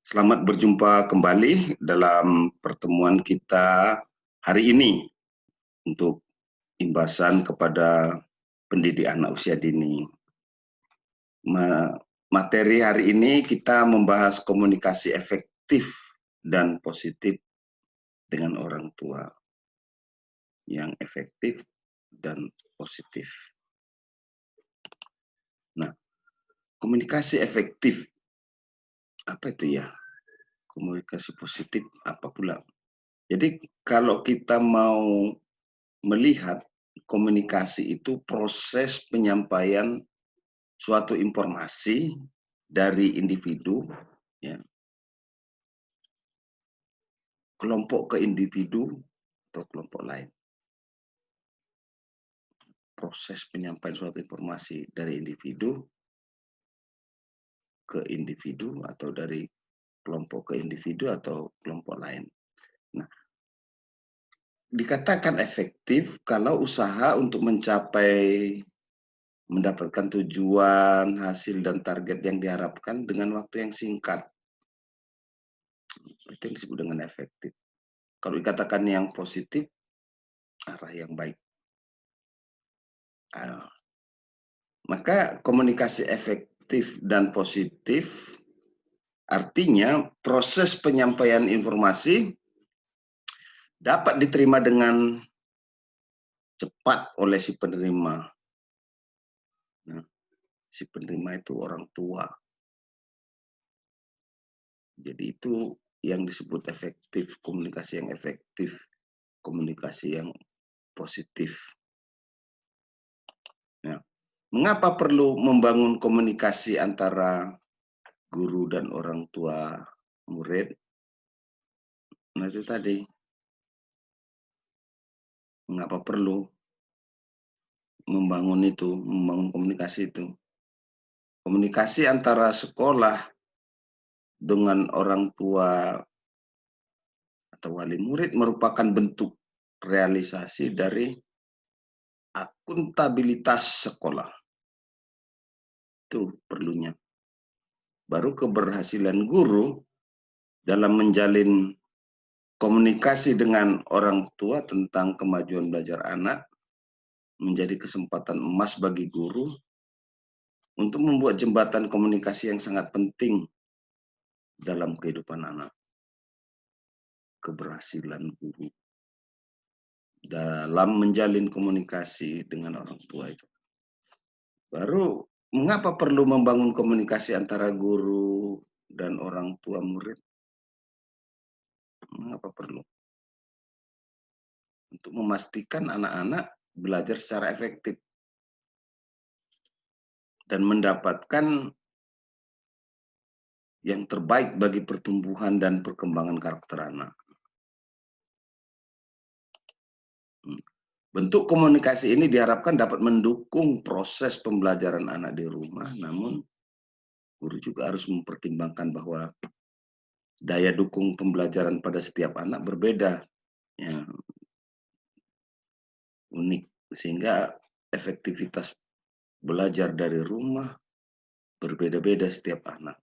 Selamat berjumpa kembali dalam pertemuan kita hari ini untuk imbasan kepada pendidik anak usia dini. Materi hari ini kita membahas komunikasi efektif dan positif dengan orang tua. Yang efektif dan positif. Nah, komunikasi efektif, apa itu ya? Komunikasi positif, apa pula? Jadi kalau kita mau melihat komunikasi itu proses penyampaian suatu informasi dari individu, ya, kelompok ke individu atau kelompok lain. Proses penyampaian suatu informasi dari individu ke individu atau dari kelompok ke individu atau kelompok lain. Nah, dikatakan efektif kalau usaha untuk mendapatkan tujuan, hasil, dan target yang diharapkan dengan waktu yang singkat. Itu yang disebut dengan efektif. Kalau dikatakan yang positif, arah yang baik. Maka komunikasi efektif dan positif artinya proses penyampaian informasi dapat diterima dengan cepat oleh si penerima. Nah, si penerima itu orang tua. Jadi itu yang disebut efektif, komunikasi yang efektif, komunikasi yang positif. Nah, mengapa perlu membangun komunikasi antara guru dan orang tua murid? Nah, itu tadi. Mengapa perlu membangun komunikasi itu? Komunikasi antara sekolah dengan orang tua atau wali murid merupakan bentuk realisasi dari akuntabilitas sekolah. Itu perlunya. Baru keberhasilan guru dalam menjalin komunikasi dengan orang tua tentang kemajuan belajar anak menjadi kesempatan emas bagi guru untuk membuat jembatan komunikasi yang sangat penting dalam kehidupan anak. Keberhasilan guru dalam menjalin komunikasi dengan orang tua itu. Baru, mengapa perlu membangun komunikasi antara guru dan orang tua murid? Mengapa perlu? Untuk memastikan anak-anak belajar secara efektif dan mendapatkan yang terbaik bagi pertumbuhan dan perkembangan karakter anak. Bentuk komunikasi ini diharapkan dapat mendukung proses pembelajaran anak di rumah, namun guru juga harus mempertimbangkan bahwa daya dukung pembelajaran pada setiap anak berbeda, ya, unik, sehingga efektivitas belajar dari rumah berbeda-beda setiap anak.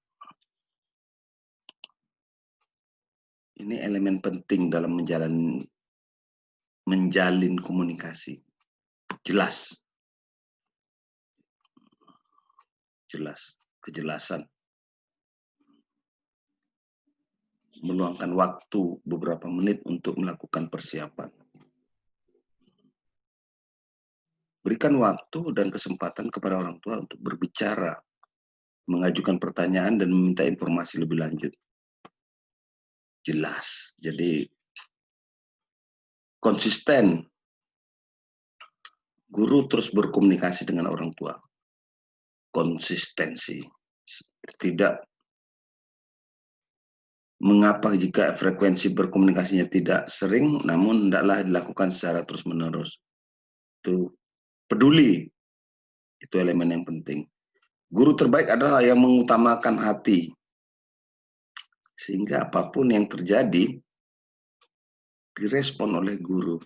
Ini elemen penting dalam menjalin komunikasi. Jelas, kejelasan. Meluangkan waktu beberapa menit untuk melakukan persiapan. Berikan waktu dan kesempatan kepada orang tua untuk berbicara, mengajukan pertanyaan, dan meminta informasi lebih lanjut. Jelas, jadi konsisten. Guru terus berkomunikasi dengan orang tua. Konsistensi. Tidak mengapa jika frekuensi berkomunikasinya tidak sering, namun hendaklah dilakukan secara terus-menerus. Itu peduli, itu elemen yang penting. Guru terbaik adalah yang mengutamakan hati, sehingga apapun yang terjadi direspon oleh guru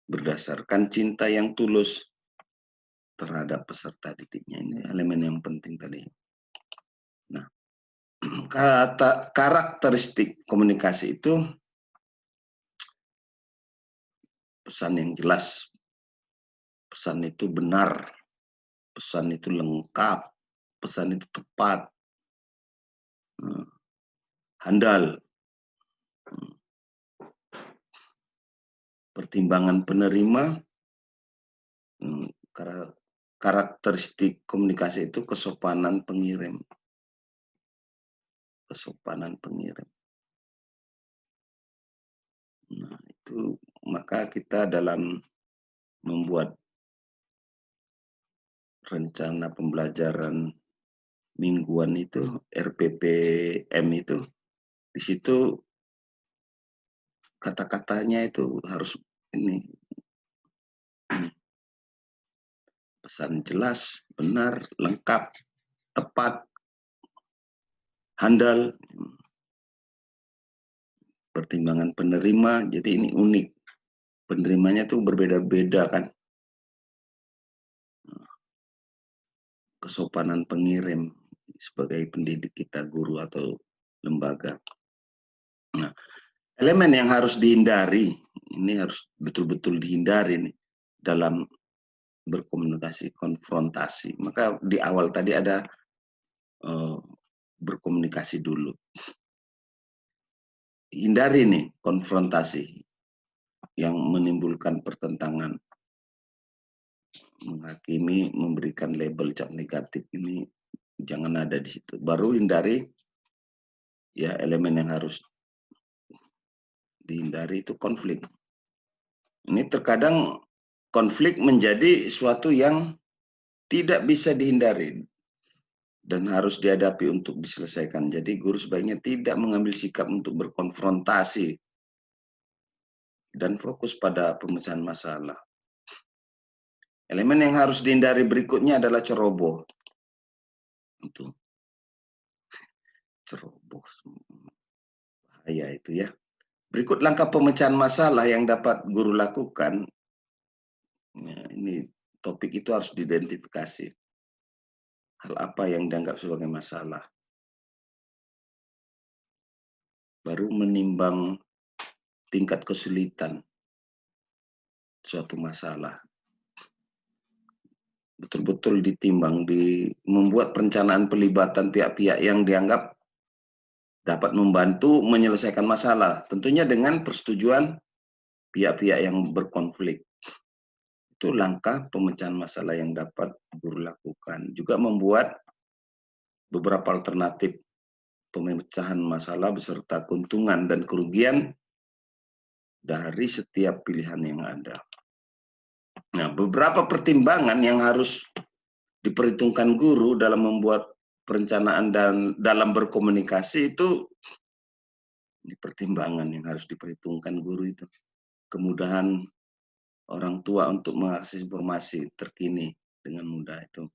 berdasarkan cinta yang tulus terhadap peserta didiknya. Ini elemen yang penting tadi. Kata karakteristik komunikasi itu pesan yang jelas, pesan itu benar, pesan itu lengkap, pesan itu tepat, handal, pertimbangan penerima, karakteristik komunikasi itu kesopanan pengirim. Kesopanan pengirim. Nah, itu maka kita dalam membuat rencana pembelajaran mingguan itu, RPPM itu, di situ kata-katanya itu harus ini pesan jelas, benar, lengkap, tepat, handal, pertimbangan penerima. Jadi ini unik, penerimanya tuh berbeda-beda kan. Kesopanan pengirim sebagai pendidik kita, guru atau lembaga. Nah, elemen yang harus dihindari, ini harus betul-betul dihindari nih dalam berkomunikasi konfrontasi. Maka di awal tadi ada berkomunikasi dulu. Hindari nih konfrontasi yang menimbulkan pertentangan, menghakimi, memberikan label cap negatif, ini jangan ada di situ. Baru hindari ya elemen yang harus dihindari itu konflik. Ini terkadang konflik menjadi suatu yang tidak bisa dihindari dan harus dihadapi untuk diselesaikan. Jadi guru sebaiknya tidak mengambil sikap untuk berkonfrontasi dan fokus pada pemecahan masalah. Elemen yang harus dihindari berikutnya adalah ceroboh. Itu ceroboh, bahaya itu ya. Berikut langkah pemecahan masalah yang dapat guru lakukan. Ya, ini topik itu harus diidentifikasi. Hal apa yang dianggap sebagai masalah. Baru menimbang tingkat kesulitan suatu masalah. Betul-betul ditimbang, membuat perencanaan pelibatan pihak-pihak yang dianggap dapat membantu menyelesaikan masalah. Tentunya dengan persetujuan pihak-pihak yang berkonflik. Itu langkah pemecahan masalah yang dapat guru lakukan. Juga membuat beberapa alternatif pemecahan masalah beserta keuntungan dan kerugian dari setiap pilihan yang ada. Nah, beberapa pertimbangan yang harus diperhitungkan guru dalam membuat perencanaan dan dalam berkomunikasi itu pertimbangan yang harus diperhitungkan guru itu. Kemudahan orang tua untuk mengakses informasi terkini dengan mudah itu.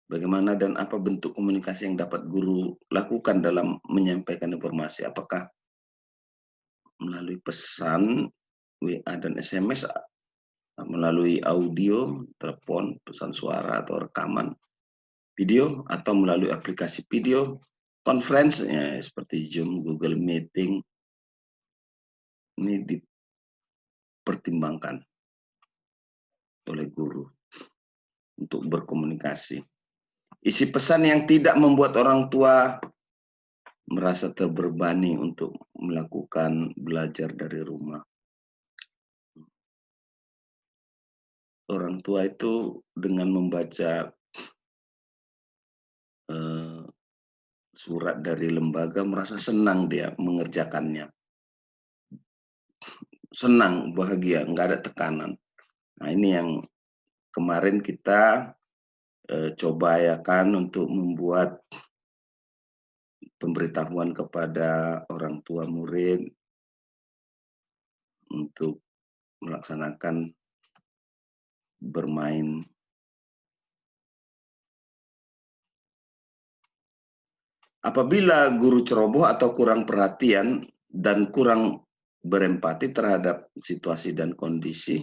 Bagaimana dan apa bentuk komunikasi yang dapat guru lakukan dalam menyampaikan informasi? Apakah melalui pesan, WA dan SMS, melalui audio, telepon, pesan suara atau rekaman video, atau melalui aplikasi video, conference ya, seperti Zoom, Google Meeting. Ini dipertimbangkan oleh guru untuk berkomunikasi. Isi pesan yang tidak membuat orang tua merasa terbebani untuk melakukan belajar dari rumah. Orang tua itu dengan membaca surat dari lembaga merasa senang dia mengerjakannya. Senang, bahagia, nggak ada tekanan. Nah, ini yang kemarin kita coba ya kan untuk membuat pemberitahuan kepada orang tua murid untuk melaksanakan bermain. Apabila guru ceroboh atau kurang perhatian dan kurang berempati terhadap situasi dan kondisi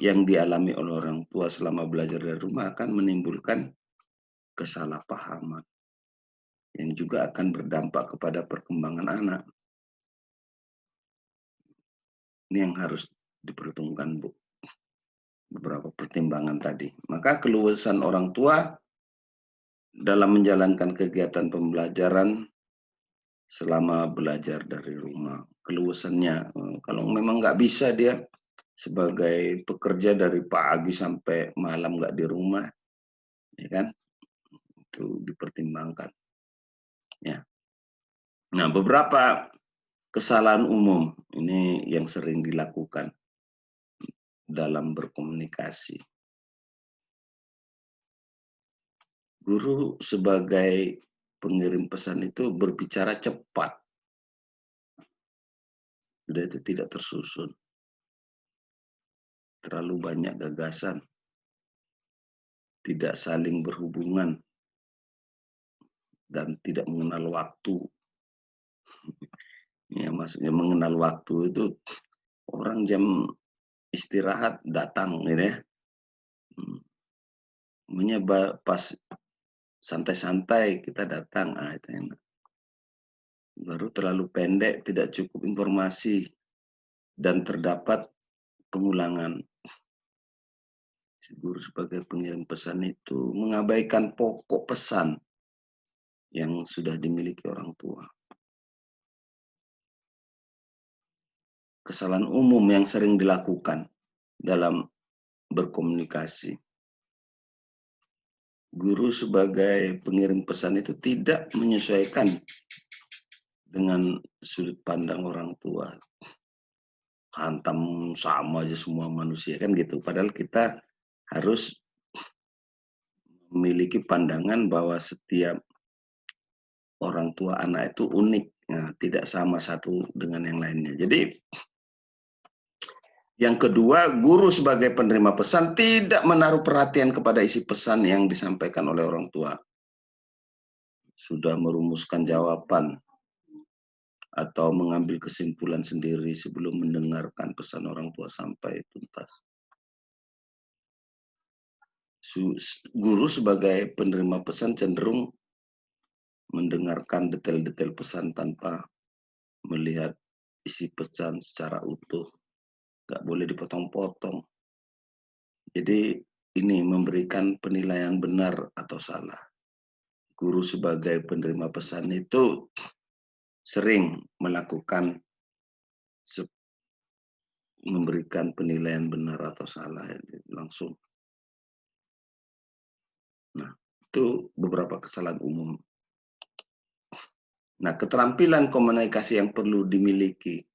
yang dialami oleh orang tua selama belajar dari rumah akan menimbulkan kesalahpahaman. yang juga akan berdampak kepada perkembangan anak. Ini yang harus diperhitungkan, Bu. Beberapa pertimbangan tadi. Maka keluasan orang tua dalam menjalankan kegiatan pembelajaran selama belajar dari rumah. Keluasannya, kalau memang nggak bisa dia sebagai pekerja dari pagi sampai malam nggak di rumah, ya kan? Itu dipertimbangkan. Ya. Nah, beberapa kesalahan umum ini yang sering dilakukan dalam berkomunikasi. Guru sebagai pengirim pesan itu berbicara cepat. Sudah itu tidak tersusun. Terlalu banyak gagasan. Tidak saling berhubungan. Dan tidak mengenal waktu. Ya, maksudnya mengenal waktu itu orang jam istirahat datang gitu ya. Pas santai-santai kita datang, itu enak. Baru terlalu pendek, tidak cukup informasi, dan terdapat pengulangan. Guru sebagai pengirim pesan itu mengabaikan pokok pesan yang sudah dimiliki orang tua. Kesalahan umum yang sering dilakukan dalam berkomunikasi. Guru sebagai pengirim pesan itu tidak menyesuaikan dengan sudut pandang orang tua. Hantam sama aja semua manusia kan gitu. Padahal kita harus memiliki pandangan bahwa setiap orang tua anak itu unik, nah, tidak sama satu dengan yang lainnya. Jadi yang kedua, guru sebagai penerima pesan tidak menaruh perhatian kepada isi pesan yang disampaikan oleh orang tua. Sudah merumuskan jawaban atau mengambil kesimpulan sendiri sebelum mendengarkan pesan orang tua sampai tuntas. Guru sebagai penerima pesan cenderung mendengarkan detail-detail pesan tanpa melihat isi pesan secara utuh. Nggak boleh dipotong-potong. Jadi ini memberikan penilaian benar atau salah. Guru sebagai penerima pesan itu sering melakukan memberikan penilaian benar atau salah langsung. Nah, itu beberapa kesalahan umum. Nah, keterampilan komunikasi yang perlu dimiliki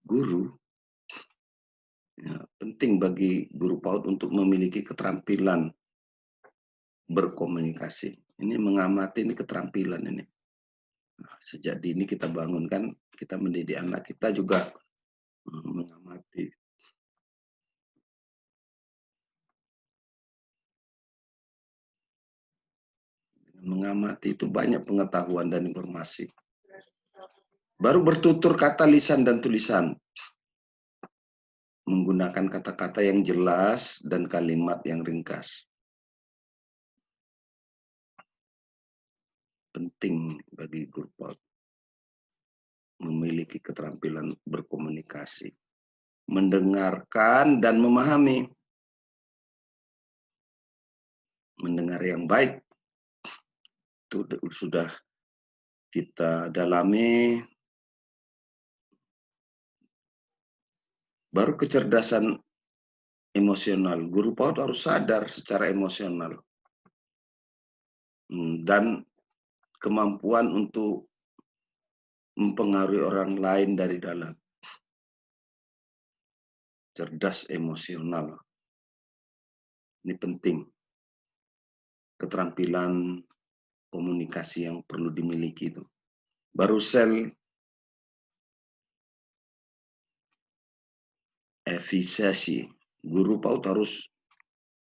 guru, ya, penting bagi guru PAUD untuk memiliki keterampilan berkomunikasi. Ini mengamati, ini keterampilan ini. Nah, sejak dini kita bangunkan, kita mendidik anak kita juga mengamati. Mengamati itu banyak pengetahuan dan informasi. Baru bertutur kata lisan dan tulisan. Menggunakan kata-kata yang jelas dan kalimat yang ringkas. Penting bagi guru PAUD memiliki keterampilan berkomunikasi, mendengarkan dan memahami. Mendengar yang baik itu sudah kita dalami. Baru kecerdasan emosional. Guru PAUD harus sadar secara emosional. Dan kemampuan untuk mempengaruhi orang lain dari dalam. Cerdas emosional. Ini penting. Keterampilan komunikasi yang perlu dimiliki itu. Baru sel efisiensi. Guru PAUD harus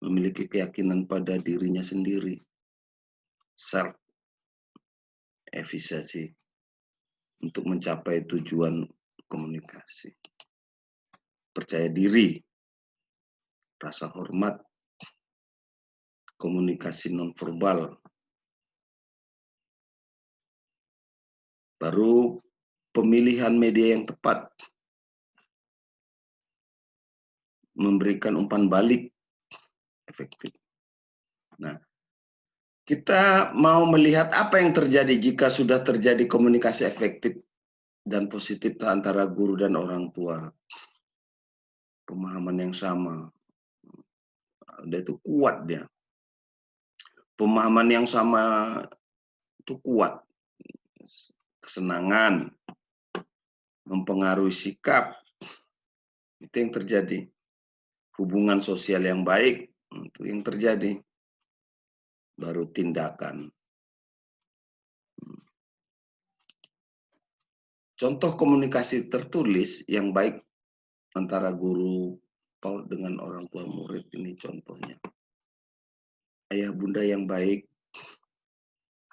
memiliki keyakinan pada dirinya sendiri. Self efisiensi untuk mencapai tujuan komunikasi. Percaya diri, rasa hormat, komunikasi nonverbal, Baru pemilihan media yang tepat, memberikan umpan balik efektif. Nah, kita mau melihat apa yang terjadi jika sudah terjadi komunikasi efektif dan positif antara guru dan orang tua. Pemahaman yang sama, dia itu kuat dia. Pemahaman yang sama itu kuat. Kesenangan, mempengaruhi sikap, itu yang terjadi. Hubungan sosial yang baik, itu yang terjadi. Baru tindakan. Contoh komunikasi tertulis yang baik antara guru PAUD dengan orang tua murid ini contohnya. Ayah bunda yang baik,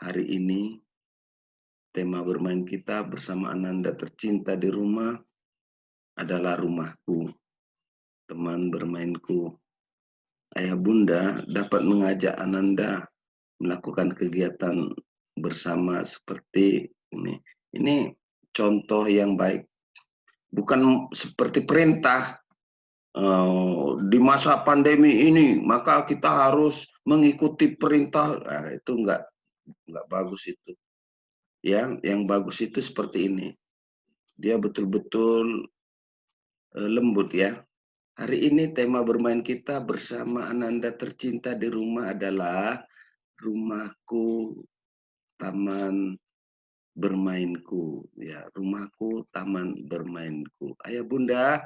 hari ini tema bermain kita bersama Ananda tercinta di rumah adalah rumahku, teman bermainku. Ayah bunda dapat mengajak Ananda melakukan kegiatan bersama seperti ini. Ini contoh yang baik. Bukan seperti perintah di masa pandemi ini, maka kita harus mengikuti perintah. Nah, itu enggak bagus itu. Yang bagus itu seperti ini. Dia betul-betul lembut ya. Hari ini tema bermain kita bersama Ananda tercinta di rumah adalah rumahku, taman bermainku. Ya, rumahku, taman bermainku. Ayah bunda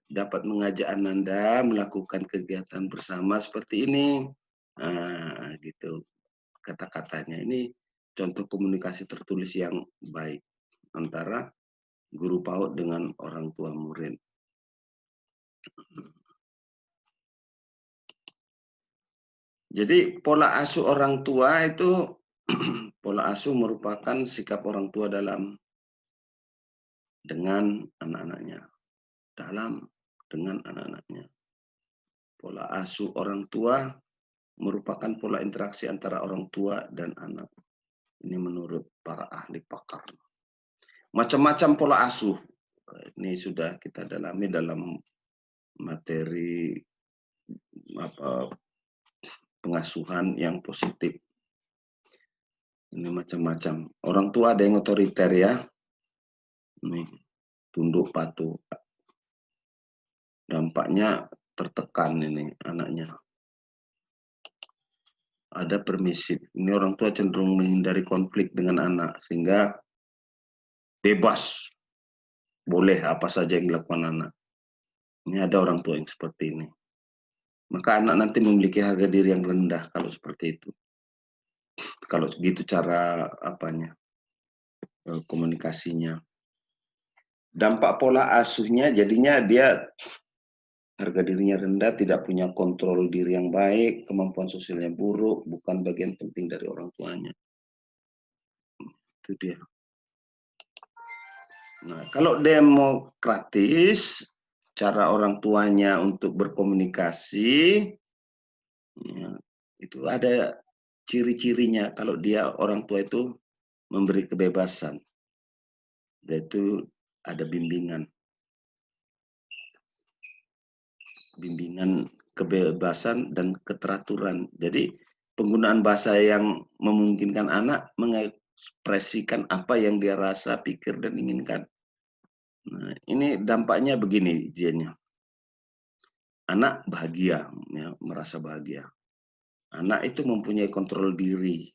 dapat mengajak Ananda melakukan kegiatan bersama seperti ini. Nah, gitu kata-katanya. Ini contoh komunikasi tertulis yang baik antara guru PAUD dengan orang tua murid. Jadi pola asuh orang tua itu pola asuh merupakan sikap orang tua dengan anak-anaknya. Dengan anak-anaknya. Pola asuh orang tua merupakan pola interaksi antara orang tua dan anak. Ini menurut para ahli pakar. Macam-macam pola asuh. Ini sudah kita dalami dalam materi pengasuhan yang positif. Ini macam-macam. Orang tua ada yang otoriter ya. Ini tunduk patuh. Dampaknya tertekan ini anaknya. Ada permisif. Ini orang tua cenderung menghindari konflik dengan anak sehingga bebas. Boleh apa saja yang dilakukan anak. Ini ada orang tua yang seperti ini. Maka anak nanti memiliki harga diri yang rendah kalau seperti itu. Kalau gitu cara komunikasinya. Dampak pola asuhnya jadinya dia harga dirinya rendah, tidak punya kontrol diri yang baik, kemampuan sosialnya buruk, bukan bagian penting dari orang tuanya. Itu dia. Nah, kalau demokratis, cara orang tuanya untuk berkomunikasi, ya, itu ada ciri-cirinya kalau dia orang tua itu memberi kebebasan, yaitu ada bimbingan kebebasan dan keteraturan. Jadi penggunaan bahasa yang memungkinkan anak mengekspresikan apa yang dia rasa, pikir, dan inginkan. Nah, ini dampaknya begini, izinnya. Anak bahagia, ya, merasa bahagia. Anak itu mempunyai kontrol diri.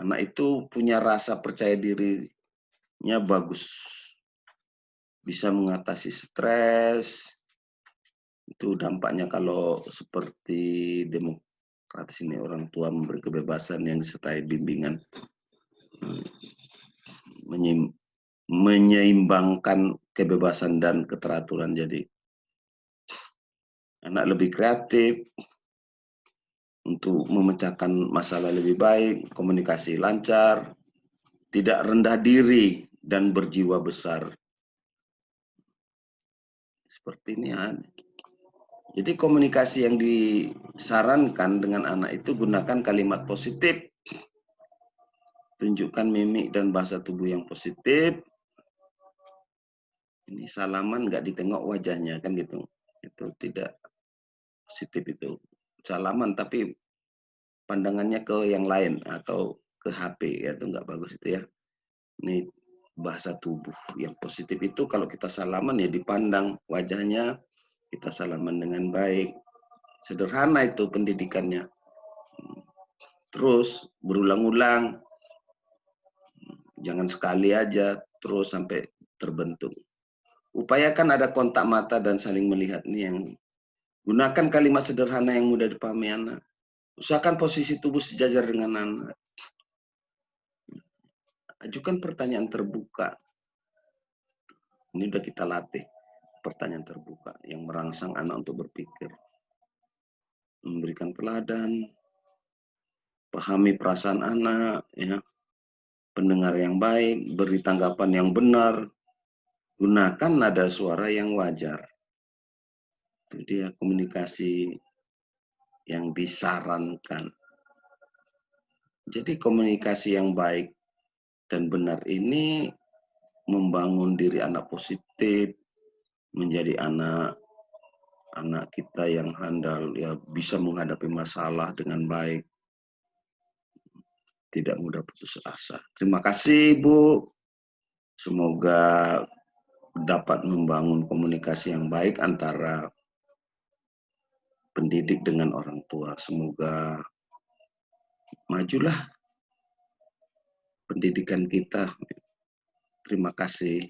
Anak itu punya rasa percaya dirinya bagus. Bisa mengatasi stres. Itu dampaknya kalau seperti demokratis ini, orang tua memberi kebebasan yang disertai bimbingan. Menyeimbangkan kebebasan dan keteraturan. Jadi anak lebih kreatif untuk memecahkan masalah lebih baik, komunikasi lancar, tidak rendah diri, dan berjiwa besar. Seperti ini ada. Jadi komunikasi yang disarankan dengan anak itu gunakan kalimat positif. tunjukkan mimik dan bahasa tubuh yang positif. Ini salaman nggak ditengok wajahnya, kan gitu. Itu tidak positif itu. Salaman tapi pandangannya ke yang lain atau ke HP, ya itu nggak bagus itu ya. Ini bahasa tubuh yang positif itu kalau kita salaman ya dipandang wajahnya, kita salaman dengan baik. Sederhana itu pendidikannya. Terus berulang-ulang, jangan sekali aja, terus sampai terbentuk. Upayakan ada kontak mata dan saling melihat nih yang gunakan kalimat sederhana yang mudah dipahami anak. Usahakan posisi tubuh sejajar dengan anak. Ajukan pertanyaan terbuka. Ini udah kita latih. Pertanyaan terbuka yang merangsang anak untuk berpikir. Memberikan teladan, pahami perasaan anak, ya, pendengar yang baik, beri tanggapan yang benar, gunakan nada suara yang wajar. Itu dia komunikasi yang disarankan. Jadi komunikasi yang baik dan benar ini membangun diri anak positif, menjadi anak kita yang handal, ya bisa menghadapi masalah dengan baik, tidak mudah putus asa. Terima kasih Bu, semoga dapat membangun komunikasi yang baik antara pendidik dengan orang tua. Semoga majulah pendidikan kita. Terima kasih.